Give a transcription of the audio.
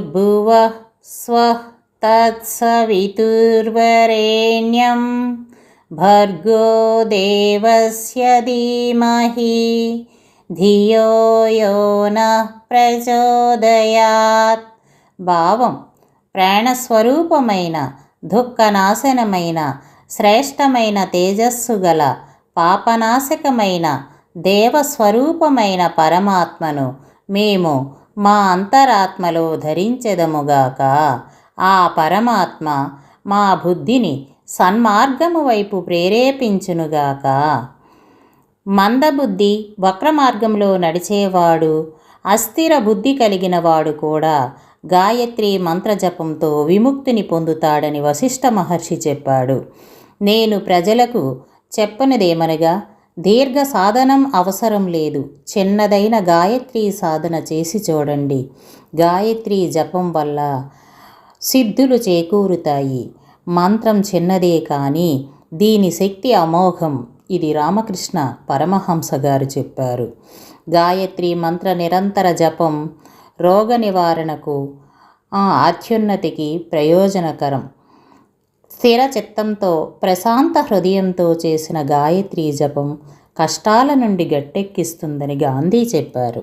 भूर्भुवः स्वः तत्सवितुर्वरेण्यं भर्गो देवस्य धीमहि ధియో యో నః ప్రచోదయాత్. భావం: ప్రాణస్వరూపమైన, దుఃఖనాశనమైన, శ్రేష్టమైన తేజస్సు గల, పాపనాశకమైన, దేవస్వరూపమైన పరమాత్మను మేము మా అంతరాత్మలో ధరించెదముగాక. ఆ పరమాత్మ మా బుద్ధిని సన్మార్గము వైపు ప్రేరేపించునుగాక. మందబుద్ధి, వక్రమార్గంలో నడిచేవాడు, అస్థిర బుద్ధి కలిగిన వాడు కూడా గాయత్రి మంత్రజపంతో విముక్తిని పొందుతాడని వశిష్ఠ మహర్షి చెప్పాడు. నేను ప్రజలకు చెప్పనిదేమనగా, దీర్ఘ సాధనం అవసరం లేదు. చిన్నదైన గాయత్రి సాధన చేసి చూడండి. గాయత్రి జపం వల్ల సిద్ధులు చేకూరుతాయి. మంత్రం చిన్నదే కానీ దీని శక్తి అమోఘం. ఇది రామకృష్ణ పరమహంస గారు చెప్పారు. గాయత్రి మంత్ర నిరంతర జపం రోగ నివారణకు, అత్యున్నతికి ప్రయోజనకరం. స్థిర చిత్తంతో, ప్రశాంత హృదయంతో చేసిన గాయత్రి జపం కష్టాల నుండి గట్టెక్కిస్తుందని గాంధీ చెప్పారు.